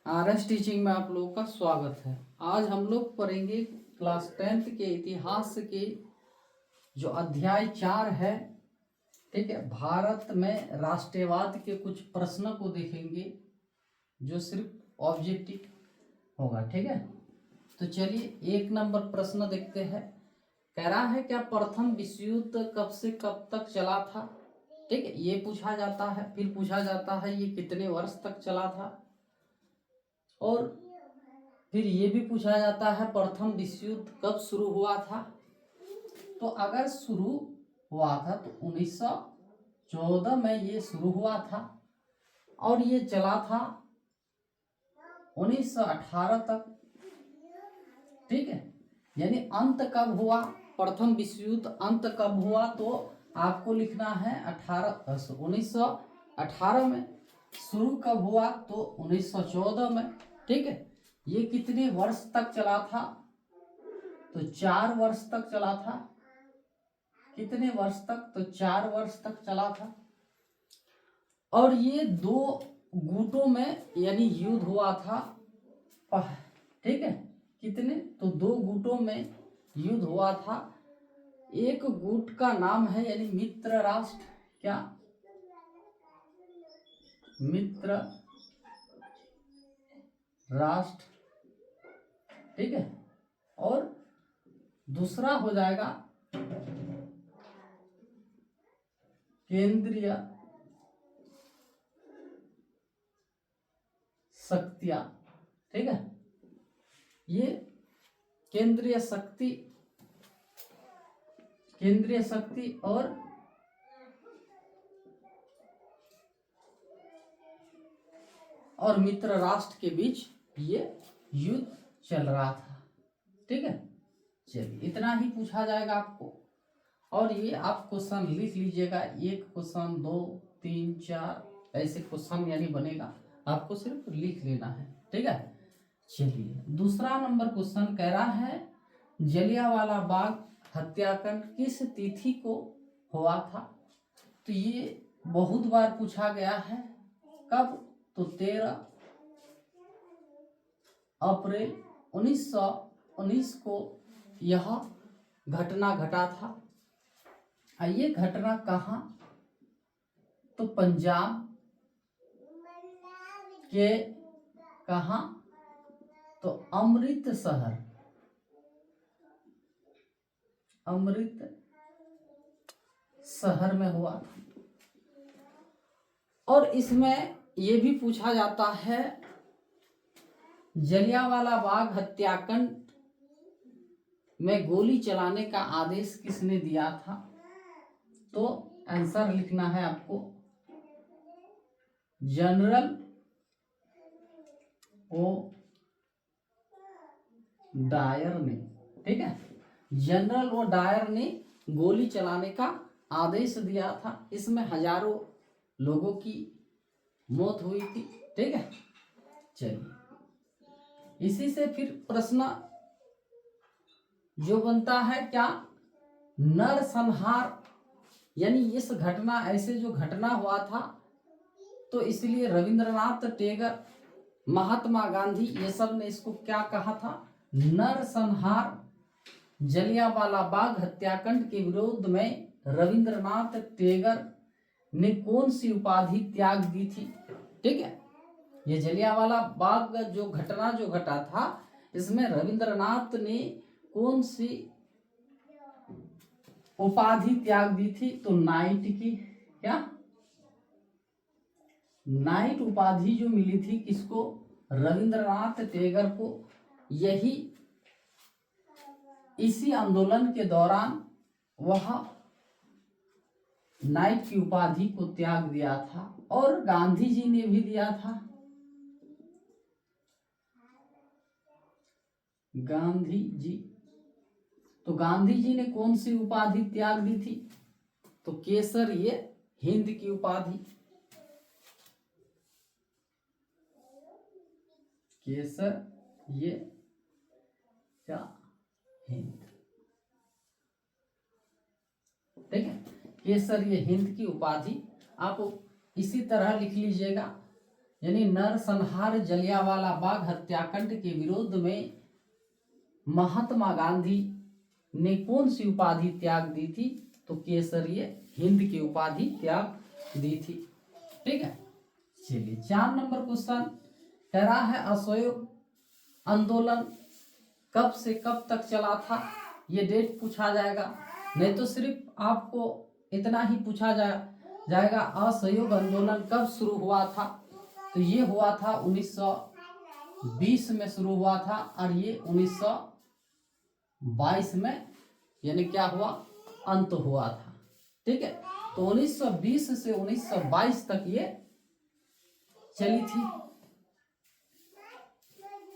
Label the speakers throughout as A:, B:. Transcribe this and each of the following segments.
A: RS teaching में आप लोगों का स्वागत है। आज हम लोग पढ़ेंगे क्लास 10th के इतिहास के जो अध्याय 4 है, ठीक है। भारत में राष्ट्रवाद के कुछ प्रश्नों को देखेंगे जो सिर्फ ऑब्जेक्टिव होगा, ठीक है। तो चलिए 1 नंबर प्रश्न देखते हैं। कह रहा है क्या प्रथम विश्व युद्ध कब से कब तक चला था, ठीक है। ये पूछा जाता है। फिर पूछा जाता है ये कितने वर्ष तक चला था, और फिर ये भी पूछा जाता है प्रथम विश्व युद्ध कब शुरू हुआ था। तो अगर शुरू हुआ था तो 1914 में ये शुरू हुआ था और ये चला था 1918 तक, ठीक है। यानी अंत कब हुआ, प्रथम विश्व युद्ध अंत कब हुआ, तो आपको लिखना है 1918 में। शुरू कब हुआ तो 1914 में, ठीक है। ये कितने वर्ष तक चला था, तो 4 वर्ष तक चला था। कितने वर्ष तक, तो 4 वर्ष तक चला था। और ये 2 गुटों में यानी युद्ध हुआ था, ठीक है। कितने, तो 2 गुटों में युद्ध हुआ था। एक गुट का नाम है यानी मित्र राष्ट्र, क्या, मित्र राष्ट्र, ठीक है। और दूसरा हो जाएगा केंद्रीय शक्तियां, ठीक है। ये केंद्रीय शक्ति और मित्र राष्ट्र के बीच ये युद्ध चल रहा था, ठीक है। चलिए इतना ही पूछा जाएगा आपको, और ये आप क्वेश्चन लिख लीजिएगा। 1 क्वेश्चन 2 3 4 ऐसे क्वेश्चन यानी बनेगा, आपको सिर्फ लिख लेना है, ठीक है। चलिए दूसरा नंबर क्वेश्चन कह रहा है जलियांवाला बाग हत्याकांड किस तिथि को हुआ था। तो ये बहुत बार पूछा गया है। कब, तो 13 अप्रैल 1919 को यह घटना घटा था। ये घटना कहाँ, तो पंजाब के कहाँ, तो अमृतसर में हुआ था। और इसमें ये भी पूछा जाता है जलियांवाला बाग हत्याकांड में गोली चलाने का आदेश किसने दिया था। तो आंसर लिखना है आपको जनरल ओ डायर ने, ठीक है। जनरल ओ डायर ने गोली चलाने का आदेश दिया था। इसमें हजारों लोगों की मौत हुई थी, ठीक है। चलिए इसी से फिर प्रश्न जो बनता है क्या, नरसंहार यानी इस घटना, ऐसे जो घटना हुआ था तो इसलिए रविंद्रनाथ टैगोर, महात्मा गांधी, ये सब ने इसको क्या कहा था, नरसंहार। जलियांवाला बाग हत्याकांड के विरोध में रविंद्रनाथ टैगोर ने कौन सी उपाधि त्याग दी थी, ठीक है। ये जलियांवाला बाग जो घटा था, इसमें रविंद्रनाथ ने कौन सी उपाधि त्याग दी थी, तो नाइट की, क्या, नाइट उपाधि जो मिली थी किसको, रविंद्रनाथ टैगोर को। यही इसी आंदोलन के दौरान वह नाइट की उपाधि को त्याग दिया था। और गांधी जी ने भी दिया था, गांधी जी। तो गांधी जी ने कौन सी उपाधि त्याग दी थी, तो केसर ये हिंद की उपाधि, केसर ये क्या, हिंद, ठीक है। केसर ये हिंद की उपाधि आप इसी तरह लिख लीजिएगा। यानी नरसंहार जलियांवाला बाग हत्याकांड के विरोध में महात्मा गांधी ने कौन सी उपाधि त्याग दी थी? तो केसरीय हिंद की उपाधि त्याग दी थी। ठीक है, चलिए 4 नंबर क्वेश्चन कह रहा है असहयोग आंदोलन कब से कब तक चला था? ये डेट पूछा जाएगा, नहीं तो सिर्फ आपको इतना ही पूछा जाएगा असहयोग आंदोलन कब शुरू हुआ था? तो ये हुआ था 1920 में शुरू हुआ था और ये 1922 में यानी क्या हुआ, अंत हुआ था। ठीक है, तो 1920 से 1922 तक ये चली थी।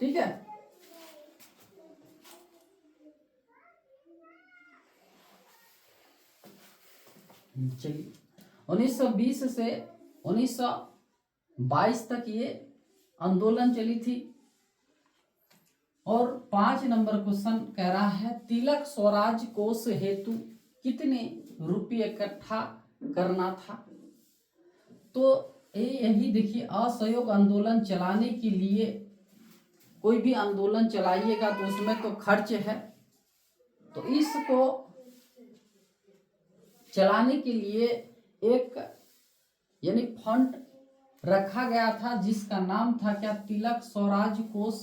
A: ठीक है, चलिए 1920 से 1922 तक ये आंदोलन चली थी। और 5 नंबर क्वेश्चन कह रहा है तिलक स्वराज कोष हेतु कितने रुपये इकट्ठा करना था? तो यही देखिए, असहयोग आंदोलन चलाने के लिए कोई भी आंदोलन चलाइएगा तो उसमें तो खर्च है, तो इसको चलाने के लिए एक यानी फंड रखा गया था जिसका नाम था क्या, तिलक स्वराज कोष।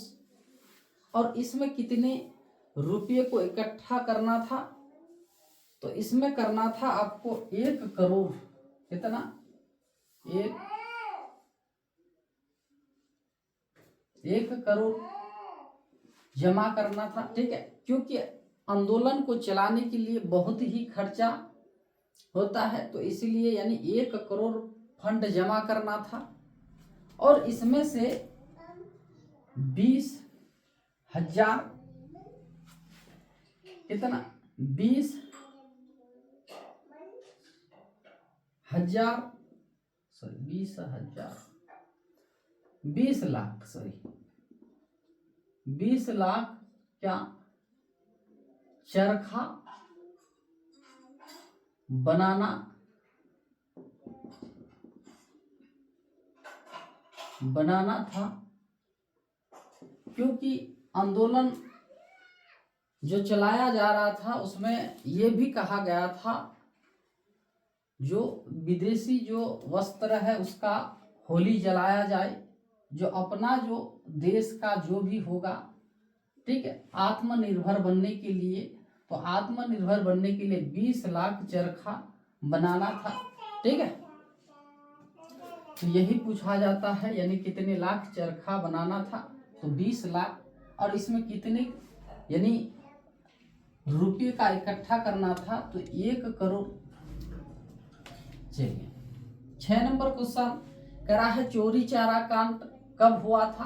A: और इसमें कितने रुपये को इकट्ठा करना था? तो इसमें करना था आपको 1 करोड़, कितना, 1 करोड़ जमा करना था। ठीक है, क्योंकि आंदोलन को चलाने के लिए बहुत ही खर्चा होता है, तो इसीलिए यानी 1 करोड़ फंड जमा करना था। और इसमें से 20,000 कितना, 20 लाख क्या चरखा बनाना था, क्योंकि आंदोलन जो चलाया जा रहा था उसमें ये भी कहा गया था जो विदेशी जो वस्त्र है उसका होली जलाया जाए, जो अपना जो देश का जो भी होगा, ठीक है, आत्मनिर्भर बनने के लिए, तो आत्मनिर्भर बनने के लिए 20 लाख चरखा बनाना था। ठीक है, तो यही पूछा जाता है, यानी कितने लाख चरखा बनाना था? तो 20 लाख। और इसमें कितने यानी रुपये का इकट्ठा करना था? तो 1 करोड़। चलिए 6 नंबर क्वेश्चन कह रहा है चोरी चारा कांड कब हुआ था?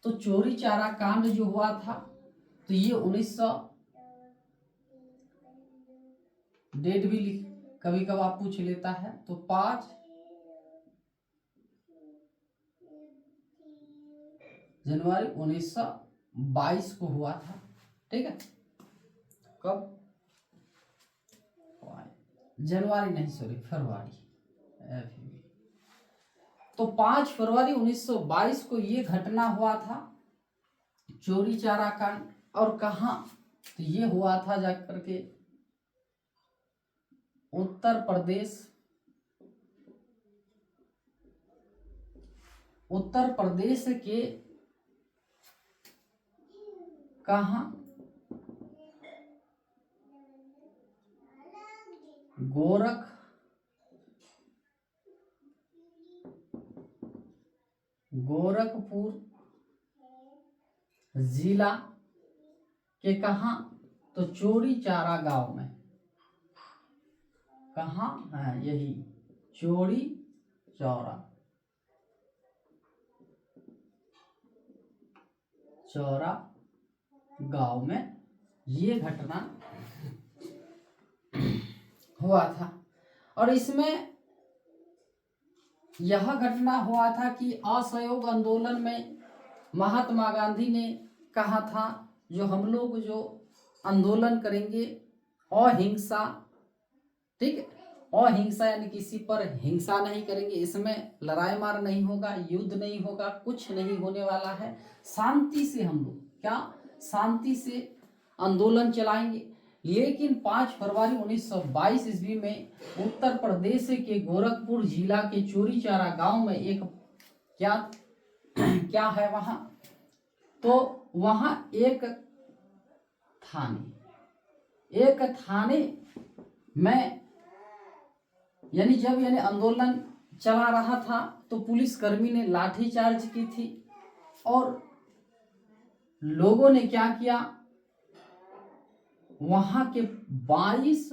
A: तो चोरी चारा कांड जो हुआ था तो ये 1900 डेट भी कभी कभार पूछ लेता है, तो 5 जनवरी 1922 को हुआ था। ठीक है, कब, जनवरी नहीं, सॉरी, फरवरी। तो 5 फरवरी 1922 को ये घटना हुआ था, चोरी चारा कांड। और कहाँ? तो ये हुआ था जाकर के उत्तर प्रदेश के कहाँ? गोरखपुर जिला के कहाँ? तो चोरी चारा गांव में। कहाँ है? यही चोरी चौरा गांव में ये घटना हुआ था। और इसमें यह घटना हुआ था कि असहयोग आंदोलन में महात्मा गांधी ने कहा था जो हम लोग जो आंदोलन करेंगे अहिंसा, ठीक, अहिंसा यानी किसी पर हिंसा नहीं करेंगे, इसमें लड़ाई मार नहीं होगा, युद्ध नहीं होगा, कुछ नहीं होने वाला है। शांति से हम लोग क्या शांति से आंदोलन चलाएंगे। लेकिन 5 फरवरी 1922 ईस्वी में उत्तर प्रदेश के गोरखपुर जिला के चोरी चौरा गांव में एक क्या क्या है वहां, तो वहां एक थाने में जब आंदोलन चला रहा था तो पुलिसकर्मी ने लाठीचार्ज की थी और लोगों ने क्या किया, वहां के 22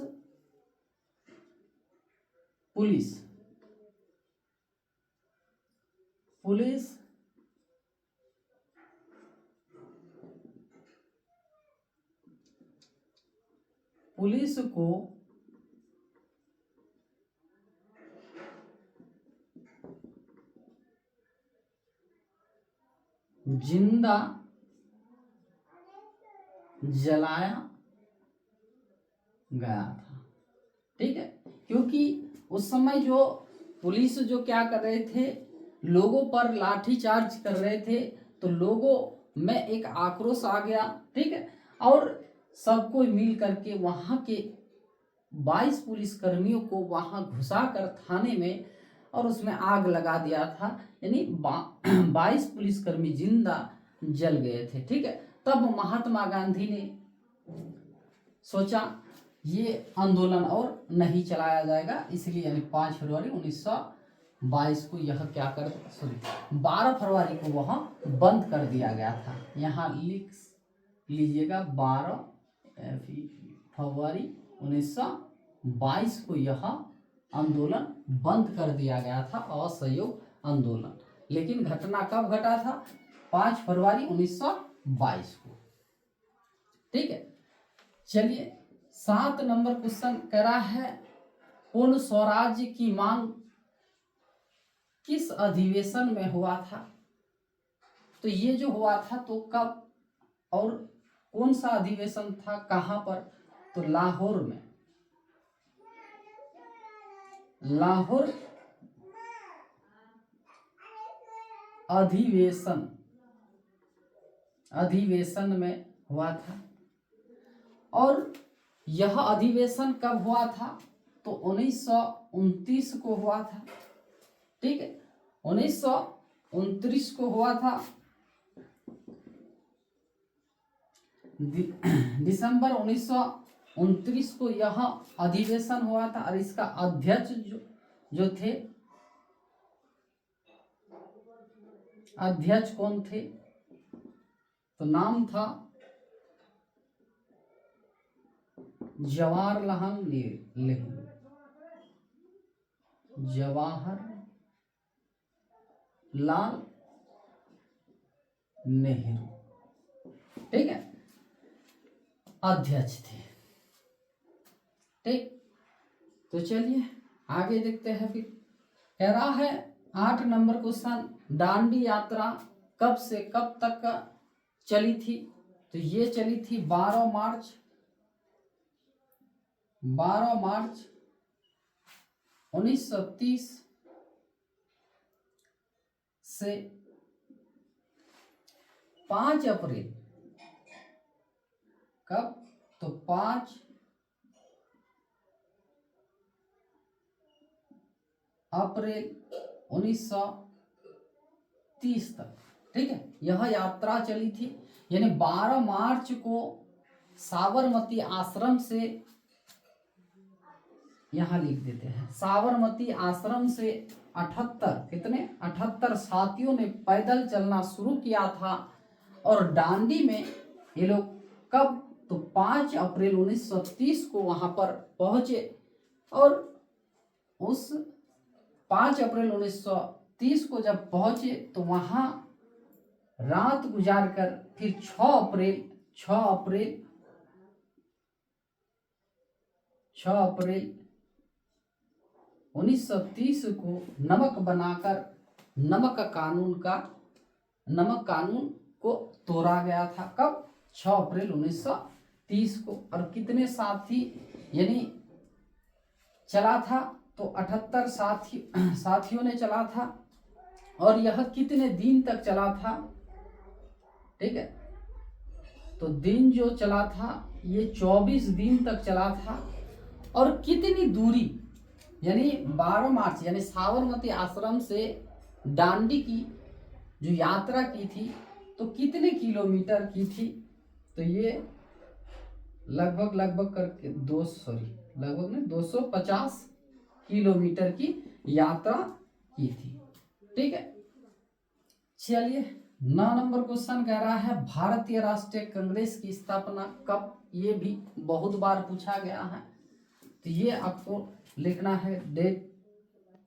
A: पुलिस को जिंदा जलाया गया था। ठीक है, क्योंकि उस समय जो पुलिस जो क्या कर रहे थे, लोगों पर लाठीचार्ज कर रहे थे, तो लोगों में एक आक्रोश आ गया। ठीक है, और सबको मिल करके वहां के 22 पुलिसकर्मियों को वहां घुसाकर थाने में और उसमें आग लगा दिया था, यानी 22 पुलिसकर्मी जिंदा जल गए थे। ठीक है, तब महात्मा गांधी ने सोचा ये आंदोलन और नहीं चलाया जाएगा, इसलिए यानी 5 फरवरी 1922 को यह क्या कर 12 फरवरी को वह बंद कर दिया गया था। यहाँ लिख लीजिएगा 12 फरवरी 1922 को यह आंदोलन बंद कर दिया गया था, असहयोग आंदोलन। लेकिन घटना कब घटा था, 5 फरवरी 1922 को। ठीक है, चलिए 7 नंबर क्वेश्चन कह रहा है, पूर्ण स्वराज्य की मांग किस अधिवेशन में हुआ था। तो ये जो हुआ था तो कब और कौन सा अधिवेशन था, कहां पर, तो लाहौर में। लाहौर अधिवेशन में हुआ था। और यह अधिवेशन कब हुआ था, तो 1929 को हुआ था। ठीक है, 1929 को हुआ था। दिसंबर 1929 को यह अधिवेशन हुआ था और इसका अध्यक्ष जो थे, अध्यक्ष कौन थे, तो नाम था जवाहरलाल नेहरू। जवाहरलाल नेहरू, ठीक है, अध्यक्ष थे। ठीक, तो चलिए आगे देखते हैं। फिर कह रहा है 8 नंबर क्वेश्चन, दांडी यात्रा कब से कब तक चली थी। तो ये चली थी 12 मार्च 1930 से 5 अप्रैल, कब, तो 5 अप्रैल 1930 तक। ठीक है, यह यात्रा चली थी। यानी 12 मार्च को साबरमती आश्रम से, यहां लिख देते हैं, साबरमती आश्रम से 78 साथियों ने पैदल चलना शुरू किया था। और दांडी में ये लोग कब, तो 5 अप्रैल 1930 को वहां पर पहुंचे। और उस 5 अप्रैल 1930 को जब पहुंचे तो वहां रात गुजार कर फिर 6 अप्रैल 1930 को नमक बनाकर नमक कानून को तोड़ा गया था। कब, 6 अप्रैल 1930 को। और कितने साथी, यानी चला था, तो 78 साथियों ने चला था। और यह कितने दिन तक चला था, ठीक है, तो दिन जो चला था ये 24 दिन तक चला था। और कितनी दूरी, यानी 12 मार्च यानी साबरमती आश्रम से दांडी की जो यात्रा की थी तो कितने किलोमीटर की थी, तो ये लगभग करके लगभग नहीं 250 किलोमीटर की यात्रा की थी, ठीक है। चलिए 9 नंबर क्वेश्चन कह रहा है भारतीय राष्ट्रीय कांग्रेस की स्थापना कब, ये भी बहुत बार पूछा गया है, तो ये आपको लिखना है डेट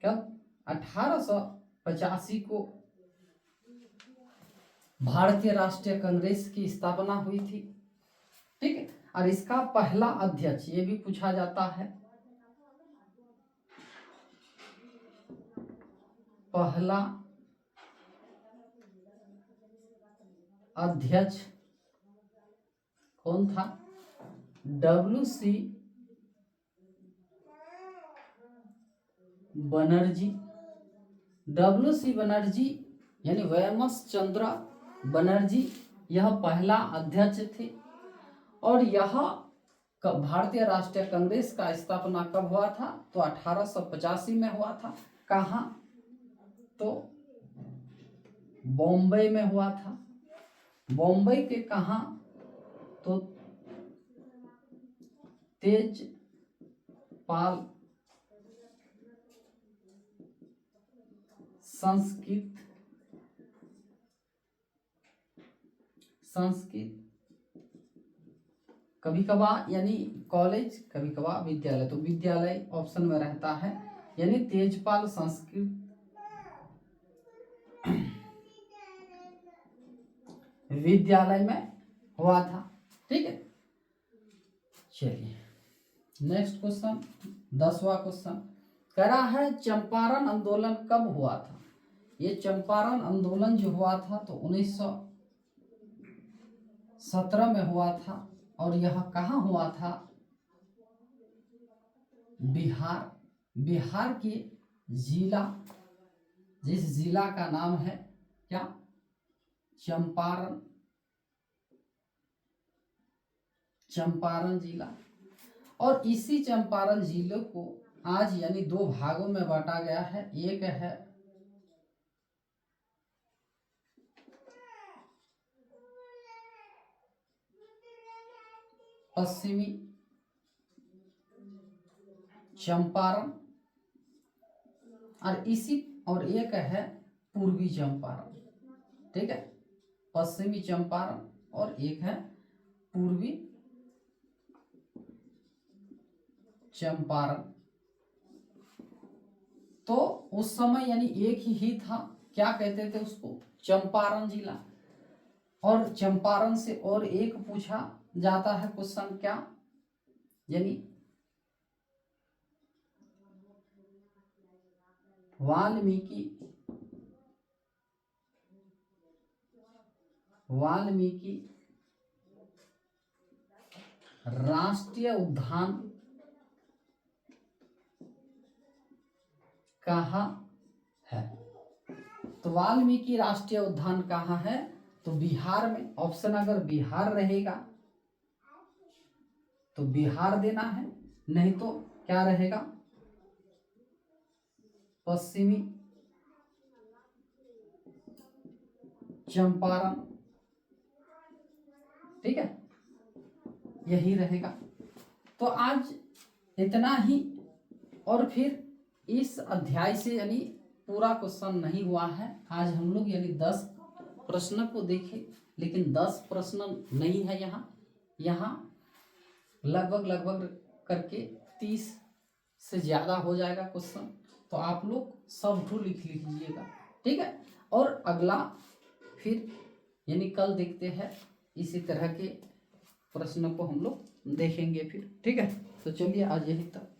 A: कब, 1885 को भारतीय राष्ट्रीय कांग्रेस की स्थापना हुई थी, ठीक है। और इसका पहला अध्यक्ष, ये भी पूछा जाता है, पहला अध्यक्ष कौन था, WC बनर्जी। WC बनर्जी यानी वैमस चंद्र बनर्जी, यह पहला अध्यक्ष थे। और यह भारतीय राष्ट्रीय कांग्रेस का स्थापना कब हुआ था, तो 1885 में हुआ था। कहाँ, तो बॉम्बे में हुआ था। बॉम्बे के कहाँ, तो तेजपाल संस्कृत कभी कभार यानी कॉलेज, कभी कभार विद्यालय, तो विद्यालय ऑप्शन में रहता है, यानी तेजपाल संस्कृत विद्यालय में हुआ था, ठीक है। चलिए नेक्स्ट क्वेश्चन, 10वां क्वेश्चन कह रहा है चंपारण आंदोलन कब हुआ था। ये चंपारण आंदोलन जो हुआ था तो 1917 में हुआ था। और यह कहाँ हुआ था, बिहार के जिला, जिस जिला का नाम है क्या, चंपारण जिला। और इसी चंपारण जिले को आज यानी 2 भागों में बांटा गया है। एक है पश्चिमी चंपारण और एक है पूर्वी चंपारण, ठीक है। पश्चिमी चंपारण और एक है पूर्वी चंपारण। तो उस समय यानी एक ही था, क्या कहते थे उसको, चंपारण जिला। और चंपारण से और एक पूछा जाता है क्वेश्चन, क्या, यानी वाल्मीकि राष्ट्रीय उद्यान कहाँ है। तो वाल्मीकि राष्ट्रीय उद्यान कहाँ है, तो बिहार में। ऑप्शन अगर बिहार रहेगा तो बिहार देना है, नहीं तो क्या रहेगा, पश्चिमी चंपारण, ठीक है, यही रहेगा। तो आज इतना ही। और फिर इस अध्याय से यानी पूरा क्वेश्चन नहीं हुआ है। आज हम लोग यानी 10 प्रश्न को देखे, लेकिन 10 प्रश्न नहीं है यहाँ लगभग करके 30 से ज़्यादा हो जाएगा क्वेश्चन। तो आप लोग सब लिख लीजिएगा, ठीक है। और अगला फिर यानी कल देखते हैं, इसी तरह के प्रश्न को हम लोग देखेंगे फिर, ठीक है। तो चलिए आज यही तक।